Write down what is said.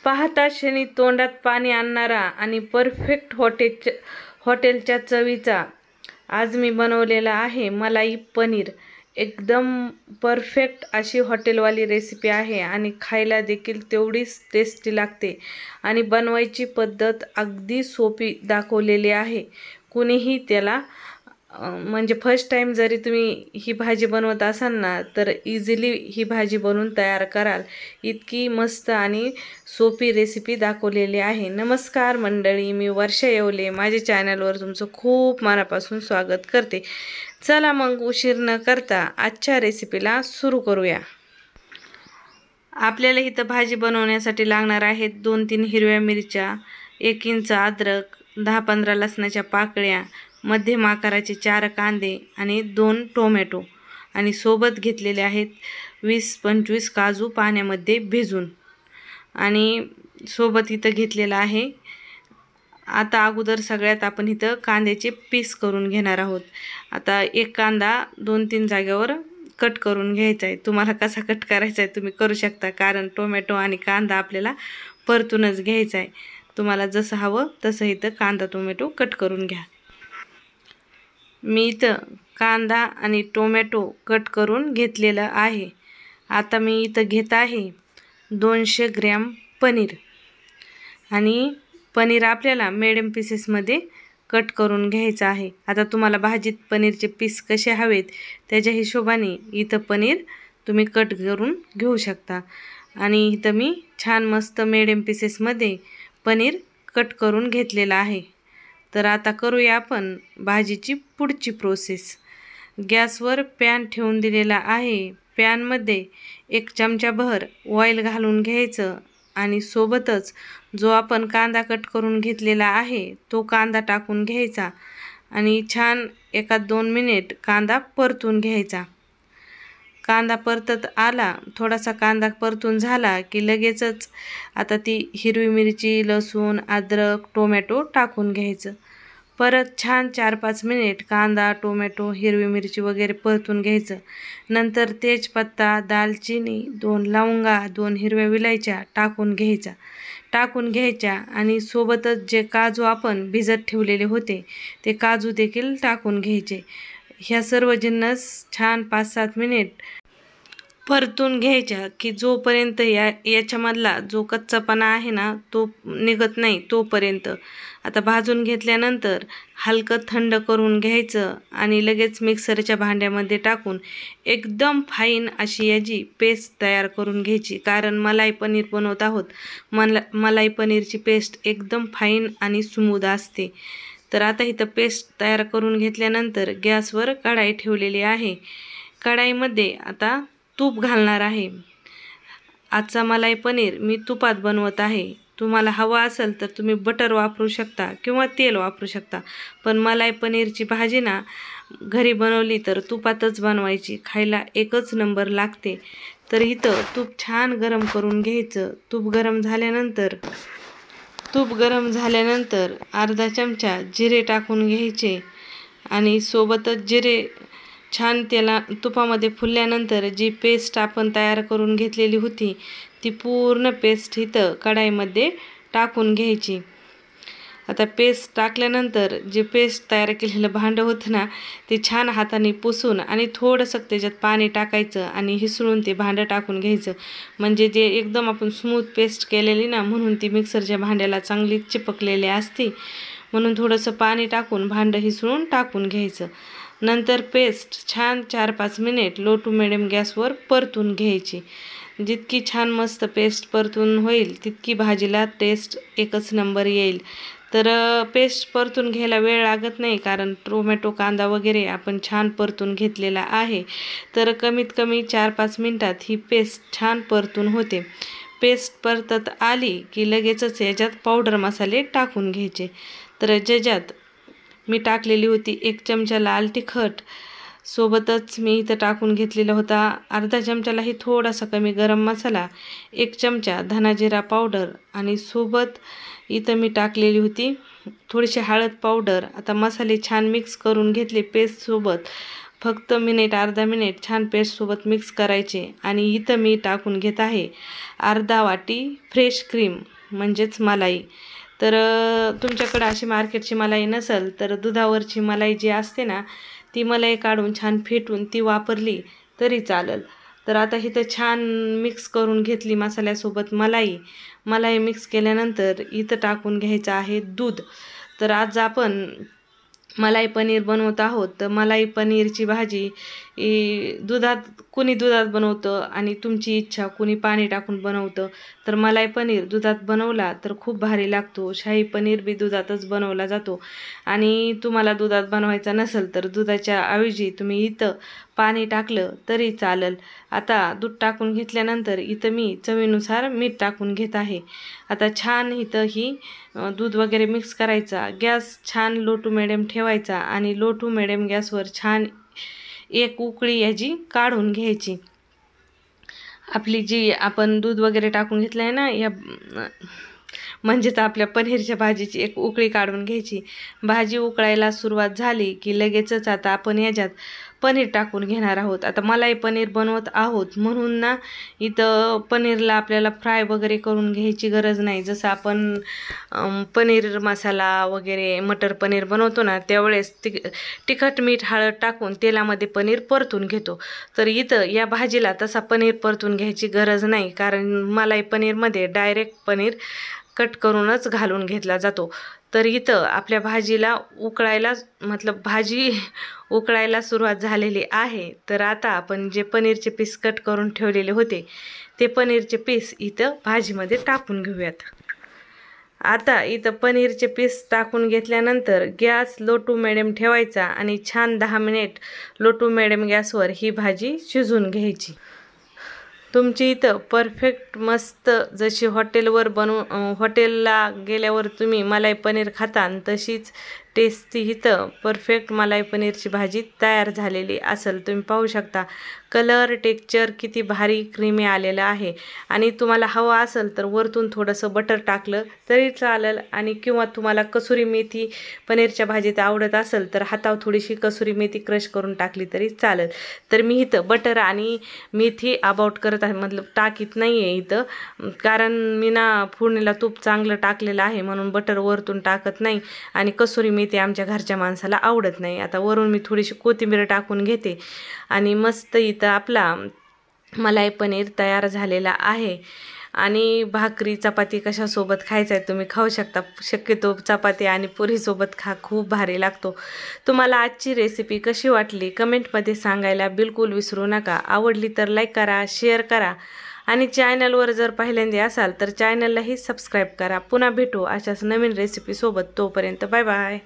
पाहता क्षणी तोंडात पाणी आणणारा आणि परफेक्ट हॉटेलच्या चवीचा आज मी बनवलेला आहे मलाई पनीर। एकदम परफेक्ट अशी हॉटेलवाली रेसिपी आहे आणि खायला देखील तेवढीच टेस्टी लागते आणि बनवायची पद्धत अगदी सोपी दाखवलेली आहे। कुणीही त्याला म्हणजे फर्स्ट टाइम जरी तुम्ही ही भाजी बनवत असाल ना तर इझिली ही भाजी बनवून तयार कराल, इतकी मस्त आणि सोपी रेसिपी दाखवलेली आहे। नमस्कार मंडळी, मी वर्षा येवले माझ्या चॅनलवर तुमचं खूप मनापासून स्वागत करते। चला मग उशीर न करता आजच्या रेसिपीला सुरू करूया। आपल्याला इथं भाजी बनवण्यासाठी लागणार आहेत 2-3 हिरव्या मिरच्या, 1 इंच अद्रक, 10-15 लसणाच्या पाकळ्या, मध्यम आकाराचे 4 कांदे आणि 2 टोमॅटो आणि सोबत घेतलेले आहेत 20-25 काजू पाण्यामध्ये भिजून आणि सोबत इथं घेतलेला आहे। आता अगोदर सगळ्यात आपण इथं कांद्याचे पीस करून घेणार आहोत। आता एक कांदा 2-3 जागेवर कट करून घ्यायचा आहे। तुम्हाला कसा कट करायचा आहे तुम्ही करू शकता, कारण टोमॅटो आणि कांदा आपल्याला परतूनच घ्यायचा आहे। तुम्हाला जसं हवं तसं इथं कांदा टोमॅटो कट करून घ्या। मी इथं कांदा आणि टोमॅटो कट करून घेतलेलं आहे। आता मी इथं घेत आहे 200 ग्रॅम पनीर आणि पनीर आपल्याला मिडियम पीसेसमध्ये कट करून घ्यायचं आहे। आता तुम्हाला भाजीत पनीरचे पीस कसे हवेत त्याच्या हिशोबाने इथं पनीर तुम्ही कट करून घेऊ शकता आणि इथं मी छान मस्त मिडियम पीसेसमध्ये पनीर कट करून घेतलेलं आहे। तर आता करूया आपण भाजीची पुढची प्रोसेस। गॅसवर पॅन ठेवून दिलेला आहे। पॅनमध्ये 1 चमचाभर ऑइल घालून घ्यायचं आणि सोबतच जो आपण कांदा कट करून घेतलेला आहे तो कांदा टाकून घ्यायचा आणि छान 1-2 मिनिट कांदा परतून घ्यायचा। कांदा परतत आला, थोडासा कांदा परतून झाला की लगेचच आता ती हिरवी मिरची, लसूण, अद्रक, टोमॅटो टाकून घ्यायचं। परत छान 4-5 मिनिट कांदा, टोमॅटो, हिरवी मिरची वगैरे परतून घ्यायचं। नंतर तेजपत्ता, दालचिनी, 2 लवंगा, 2 हिरव्या विलायच्या टाकून घ्यायच्या आणि सोबतच जे काजू आपण भिजत ठेवलेले होते ते काजू देखील टाकून घ्यायचे। ह्या सर्व जिन्नस छान 5-7 मिनिट परतून घ्यायच्या की जोपर्यंत याच्यामधला जो कच्चापणा आहे ना तो निघत नाही तोपर्यंत। आता भाजून घेतल्यानंतर हलकं थंड करून घ्यायचं आणि लगेच मिक्सरच्या भांड्यामध्ये टाकून एकदम फाईन अशी याची पेस्ट तयार करून घ्यायची, कारण मलाई पनीर बनवत आहोत। मलाई पनीरची पेस्ट एकदम फाईन आणि स्मूथ असते। तर आता इथं पेस्ट तयार करून घेतल्यानंतर गॅसवर कढाई ठेवलेली आहे। कढाईमध्ये आता तूप घालणार आहे। आजचा मलाई पनीर मी तुपात बनवत आहे। तुम्हाला हवा असेल तर तुम्ही बटर वापरू शकता किंवा तेल वापरू शकता, पण मलाई पनीरची भाजी ना घरी बनवली तर तुपातच बनवायची, खायला एकच नंबर लागते। तर इथं तूप छान गरम करून घ्यायचं। तूप गरम झाल्यानंतर अर्धा चमचा जिरे टाकून घ्यायचे आणि सोबतच जिरे छान त्याला तुपामध्ये फुलल्यानंतर जी पेस्ट आपण तयार करून घेतलेली होती ती पूर्ण पेस्ट इथं कढाईमध्ये टाकून घ्यायची। आता पेस्ट टाकल्यानंतर जे पेस्ट तयार केलेलं भांडं होतं ना ते छान हाताने पुसून आणि थोडंसं त्याच्यात पाणी टाकायचं आणि हिसळून ते भांडं टाकून घ्यायचं। म्हणजे जे एकदम आपण स्मूथ पेस्ट केलेली ना म्हणून ती मिक्सरच्या भांड्याला चांगली चिपकलेली असते, म्हणून थोडंसं पाणी टाकून भांडं हिसळून टाकून घ्यायचं। नंतर पेस्ट छान 4-5 मिनिट लो टू मिडियम गॅसवर परतून घ्यायची। जितकी छान मस्त पेस्ट परतून होईल तितकी भाजीला टेस्ट एकच नंबर येईल। तर पेस्ट परतून घ्यायला वेळ लागत नाही, कारण टोमॅटो, कांदा वगैरे आपण छान परतून घेतलेला आहे। तर कमीत कमी 4-5 मिनिटात ही पेस्ट छान परतून होते। पेस्ट परतत आली की लगेचच याच्यात पावडर मसाले टाकून घ्यायचे। तर ज्याच्यात मी टाकलेली होती 1 चमचा लाल तिखट, सोबतच मी इथं टाकून घेतलेला होता अर्धा चमचालाही थोडासा कमी गरम मसाला, 1 चमचा धना जिरा पावडर आणि सोबत इथं मी टाकलेली होती थोडीशी हळद पावडर। आता मसाले छान मिक्स करून घेतले पेस्टसोबत, फक्त अर्धा मिनिट छान पेस्टसोबत मिक्स करायचे आणि इथं मी टाकून घेत आहे अर्धा वाटी फ्रेश क्रीम। म्हणजेच मलाई. तर तुमच्याकडे अशी मार्केटची मलाई नसेल तर दुधावरची मलाई जी असते ना ती मलाई काढून छान फेटून ती वापरली तरी चालेल. तर आता इथं छान मिक्स करून घेतली मसाल्यासोबत मलाई मिक्स केल्यानंतर इथं टाकून घ्यायचं आहे दूध. तर आज आपण मलाई पनीर बनवत आहोत. तर मलाई पनीरची भाजी कुणी दुधात बनवतं आणि तुमची इच्छा कुणी पाणी टाकून बनवतं. तर मलाई पनीर दुधात बनवला तर खूप भारी लागतो. शाही पनीर बी दुधातच बनवला जातो. आणि तुम्हाला दुधात बनवायचा नसेल तर दुधाच्या ऐवजी तुम्ही इथं पाणी टाकलं तरी चालेल. आता दूध टाकून घेतल्यानंतर इथं मी चवीनुसार मीठ टाकून घेत आहे. आता छान इथं दूध वगैरे मिक्स करायचा. गॅस छान लो टू मिडियम ठेवायचा आणि लो टू मिडियम गॅसवर छान एक उकळी याची काढून घ्यायची. आपली जी आपण दूध वगैरे टाकून घेतलं आहे ना या म्हणजेच आपल्या पनीरच्या भाजीची एक उकळी काढून घ्यायची. भाजी उकळायला सुरुवात झाली की लगेचच आता आपण याच्यात पनीर टाकून घेणार आहोत. आता मलाई पनीर बनवत आहोत म्हणून ना इथं पनीरला आपल्याला फ्राय वगैरे करून घ्यायची गरज नाही. जसं आपण पनीर मसाला वगैरे मटर पनीर बनवतो ना त्यावेळेस तिखट मीठ हळद टाकून तेलामध्ये पनीर परतून घेतो. तर इथं या भाजीला तसा पनीर परतून घ्यायची गरज नाही, कारण मलाई पनीरमध्ये डायरेक्ट पनीर कट करूनच घालून घेतला जातो. तर इथं आपल्या भाजीला भाजी उकळायला सुरुवात झालेली आहे. तर आता आपण जे पनीरचे पीस कट करून ठेवलेले होते ते पनीरचे पीस इथं भाजीमध्ये टाकून घेऊयात. आता इथं पनीरचे पीस टाकून घेतल्यानंतर गॅस लो टू मिडियम ठेवायचा आणि छान 10 मिनिट लो टू मिडियम गॅसवर ही भाजी शिजवून घ्यायची. तुमची इथं परफेक्ट मस्त जशी हॉटेलला गेल्यावर तुम्ही मलाई पनीर खाता तशीच टेस्टी इथं परफेक्ट मलाई पनीरची भाजी तयार झालेली असेल. तुम्ही पाहू शकता कलर टेक्स्चर किती भारी क्रीमी आलेलं आहे. आणि तुम्हाला हवं असेल तर वरतून थोडंसं बटर टाकलं तरी चालेल. आणि किंवा तुम्हाला कसुरी मेथी पनीरच्या भाजीत आवडत असेल तर हातावर थोडीशी कसुरी मेथी क्रश करून टाकली तरी चालेल. तर मी इथं बटर आणि मेथी अबाउट करत आहे, टाकीत नाही आहे इथं, कारण मी ना फोडणीला तूप चांगलं टाकलेलं आहे म्हणून बटर वरतून टाकत नाही. आणि कसुरी मेथी आमच्या घरच्या माणसाला आवडत नाही. आता वरून मी थोडीशी कोथिंबीर टाकून घेते आणि मस्त इथं आपला मलाई पनीर तयार झालेला आहे. आणि भाकरी चपाती कशासोबत खायचं आहे तुम्ही खाऊ शकता. शक्यतो चपाती आणि पुरीसोबत खूप भारी लागतो. तुम्हाला आजची रेसिपी कशी वाटली कमेंटमध्ये सांगायला बिलकुल विसरू नका. आवडली तर लाईक करा, शेअर करा आणि चॅनलवर जर पहिल्यांदा असाल तर चॅनललाही सबस्क्राईब करा. पुन्हा भेटू अशाच नवीन रेसिपीसोबत. तोपर्यंत बाय बाय.